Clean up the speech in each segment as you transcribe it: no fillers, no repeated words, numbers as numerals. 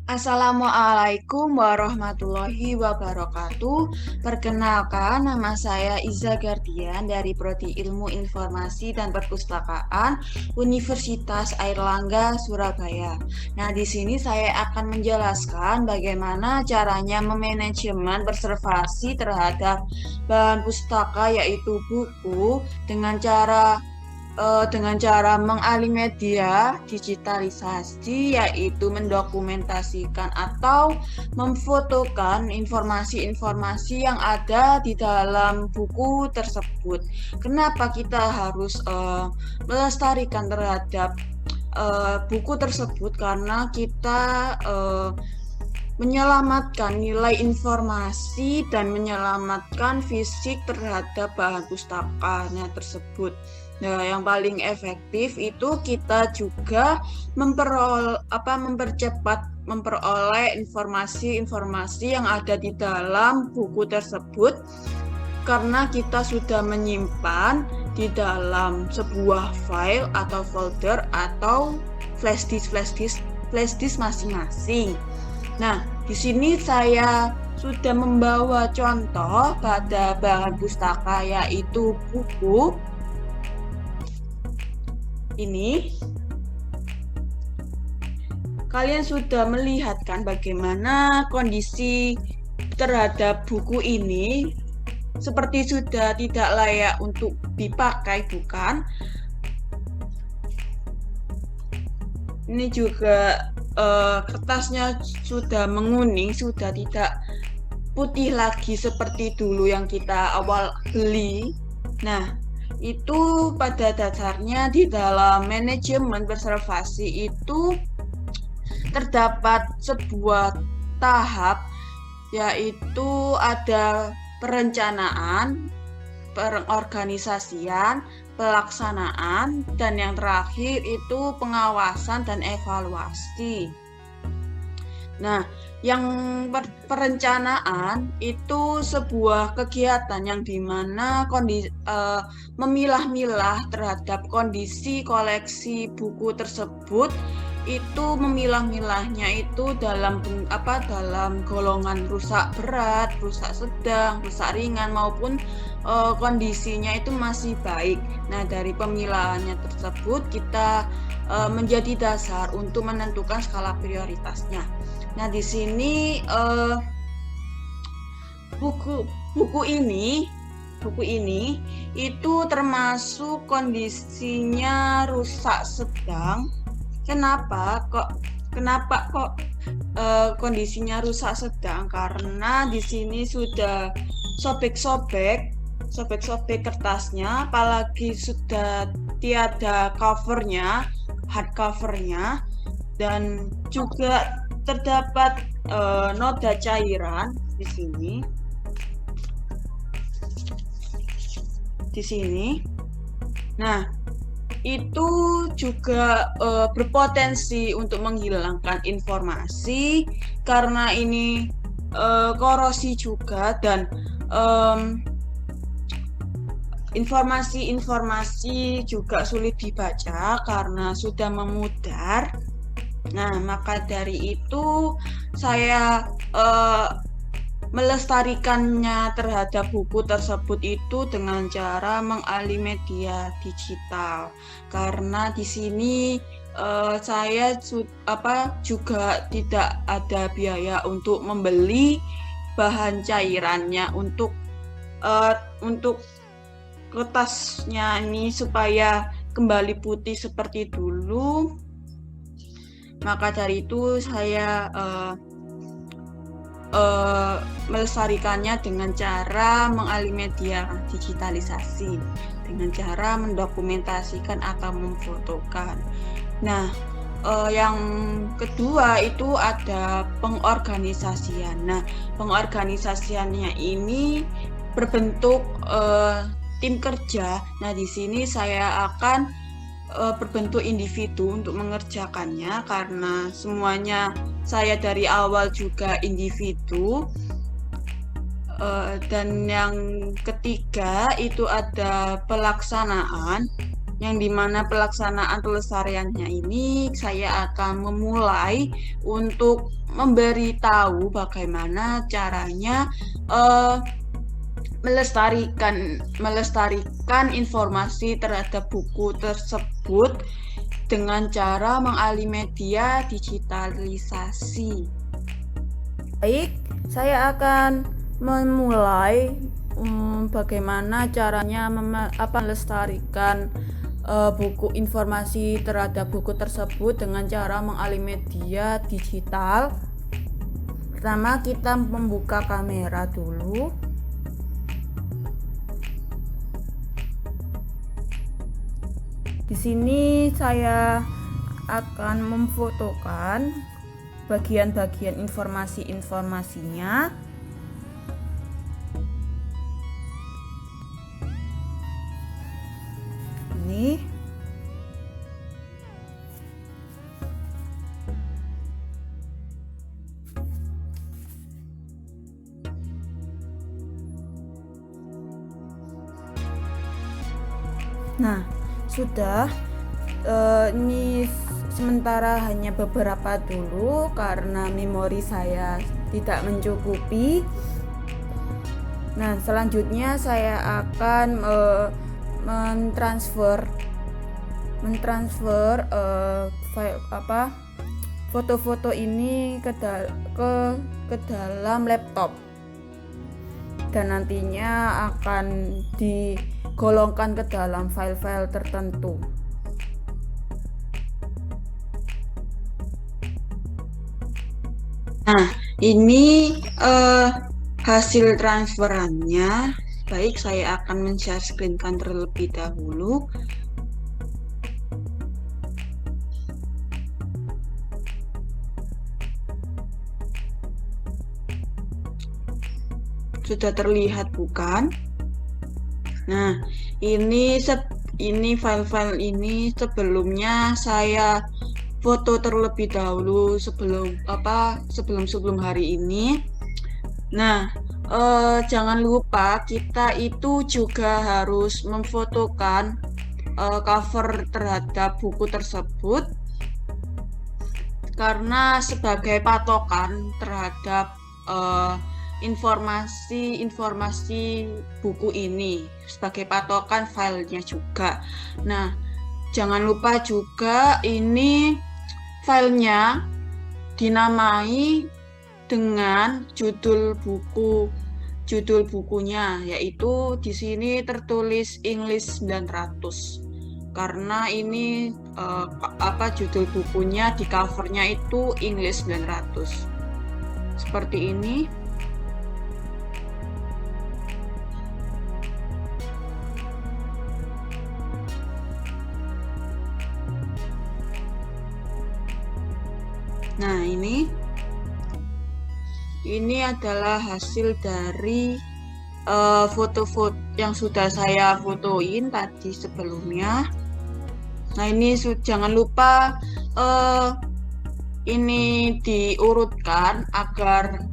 Assalamualaikum warahmatullahi wabarakatuh. Perkenalkan, nama saya Iza Gardian dari Prodi Ilmu Informasi dan Perpustakaan Universitas Airlangga, Surabaya. Nah, di sini saya akan menjelaskan bagaimana caranya memanajemen preservasi terhadap bahan pustaka, yaitu buku, dengan cara mengalih media digitalisasi, yaitu mendokumentasikan atau memfotokan informasi-informasi yang ada di dalam buku tersebut. Kenapa kita harus melestarikan terhadap buku tersebut? Karena kita menyelamatkan nilai informasi dan menyelamatkan fisik terhadap bahan pustakanya tersebut. Nah, yang paling efektif itu kita juga memperoleh informasi-informasi yang ada di dalam buku tersebut, karena kita sudah menyimpan di dalam sebuah file atau folder atau flash disk masing-masing. Nah, di sini saya sudah membawa contoh pada bahan pustaka, yaitu buku ini. Kalian sudah melihat kan bagaimana kondisi terhadap buku ini, seperti sudah tidak layak untuk dipakai, bukan? Ini juga kertasnya sudah menguning, sudah tidak putih lagi seperti dulu yang kita awal beli. Nah, itu pada dasarnya di dalam manajemen preservasi itu terdapat sebuah tahap, yaitu ada perencanaan, pengorganisasian, pelaksanaan, dan yang terakhir itu pengawasan dan evaluasi. Nah, yang perencanaan itu sebuah kegiatan yang dimana memilah-milah terhadap kondisi koleksi buku tersebut, itu memilah-milahnya itu dalam golongan rusak berat, rusak sedang, rusak ringan, maupun kondisinya itu masih baik. Nah, dari pemilahannya tersebut kita menjadi dasar untuk menentukan skala prioritasnya. Nah, di sini buku ini itu termasuk kondisinya rusak sedang. Kenapa kok kondisinya rusak sedang? Karena di sini sudah sobek-sobek kertasnya, apalagi sudah tiada covernya, hard covernya, dan juga terdapat noda cairan di sini. Nah, itu juga berpotensi untuk menghilangkan informasi, karena ini korosi juga, dan informasi-informasi juga sulit dibaca karena sudah memudar. Nah, maka dari itu saya melestarikannya terhadap buku tersebut itu dengan cara mengalih media digital. Karena di sini saya juga tidak ada biaya untuk membeli bahan cairannya untuk kertasnya ini supaya kembali putih seperti dulu. Maka dari itu saya melestarikannya dengan cara mengalih media digitalisasi, dengan cara mendokumentasikan atau memfotokan. Nah, yang kedua itu ada pengorganisasian. Nah, pengorganisasiannya ini berbentuk tim kerja. Nah, di sini saya akan berbentuk individu untuk mengerjakannya, karena semuanya saya dari awal juga individu. Dan yang ketiga itu ada pelaksanaan. yang dimana pelaksanaan pelestariannya ini saya akan memulai untuk memberitahu bagaimana caranya melestarikan informasi terhadap buku tersebut dengan cara mengalih media digitalisasi. Baik, saya akan memulai bagaimana caranya melestarikan buku informasi terhadap buku tersebut dengan cara mengalih media digital. Pertama, kita membuka kamera dulu. Di sini saya akan memfotokan bagian-bagian informasinya. Ini. Nah, sudah. Ini sementara hanya beberapa dulu karena memori saya tidak mencukupi. Nah, selanjutnya saya akan mentransfer foto-foto ini ke dalam laptop, dan nantinya akan digolongkan ke dalam file-file tertentu. Nah, ini hasil transferannya. Baik, saya akan men-share screen-kan terlebih dahulu. Sudah terlihat bukan? Nah, ini file-file ini sebelumnya saya foto terlebih dahulu sebelum hari ini. Nah, jangan lupa kita itu juga harus memfotokan cover terhadap buku tersebut, karena sebagai patokan terhadap informasi buku ini, sebagai patokan filenya juga. Nah, jangan lupa juga ini filenya dinamai dengan judul bukunya, yaitu di sini tertulis English 900, karena ini judul bukunya di covernya itu English 900 seperti ini. Nah, ini adalah hasil dari foto-foto yang sudah saya fotoin tadi sebelumnya. Nah, ini jangan lupa ini diurutkan agar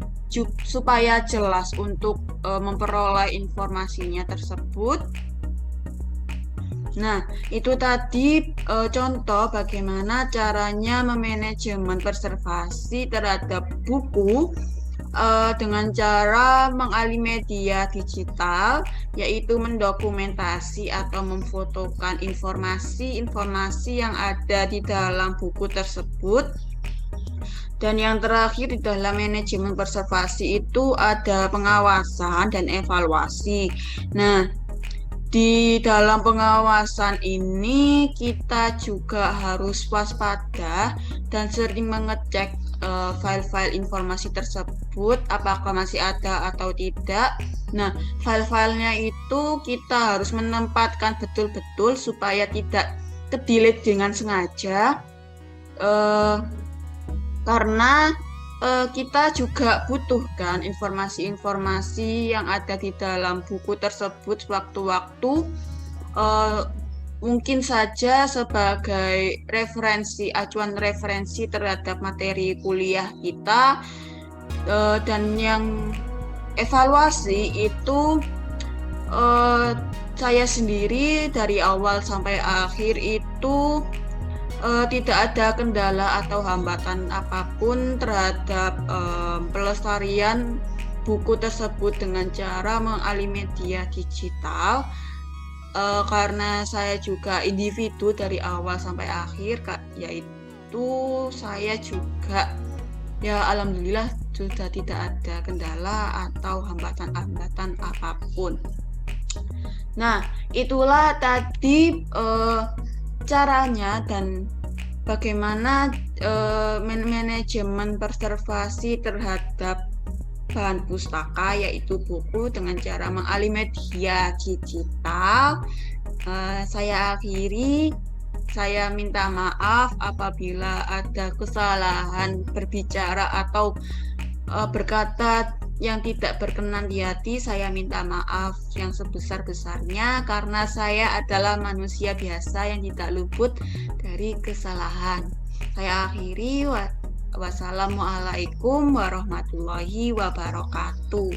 supaya jelas untuk memperoleh informasinya tersebut. Nah, itu tadi contoh bagaimana caranya memanajemen preservasi terhadap buku dengan cara mengalih media digital, yaitu mendokumentasi atau memfotokan informasi yang ada di dalam buku tersebut. Dan yang terakhir di dalam manajemen preservasi itu ada pengawasan dan evaluasi. Nah, di dalam pengawasan ini kita juga harus waspada dan sering mengecek file-file informasi tersebut apakah masih ada atau tidak. Nah, file-filenya itu kita harus menempatkan betul-betul supaya tidak ke-delete dengan sengaja, karena kita juga butuhkan informasi-informasi yang ada di dalam buku tersebut sewaktu-waktu, mungkin saja sebagai acuan referensi terhadap materi kuliah kita, dan yang evaluasi itu saya sendiri dari awal sampai akhir itu tidak ada kendala atau hambatan apapun terhadap pelestarian buku tersebut dengan cara mengalih media digital, karena saya juga individu dari awal sampai akhir, yaitu saya juga ya alhamdulillah sudah tidak ada kendala atau hambatan-hambatan apapun. Nah, itulah tadi caranya dan bagaimana manajemen preservasi terhadap bahan pustaka, yaitu buku, dengan cara mengalih media digital. Saya akhiri, saya minta maaf apabila ada kesalahan berbicara atau berkata yang tidak berkenan di hati. Saya minta maaf yang sebesar-besarnya karena saya adalah manusia biasa yang tidak luput dari kesalahan. Saya akhiri, wassalamualaikum warahmatullahi wabarakatuh.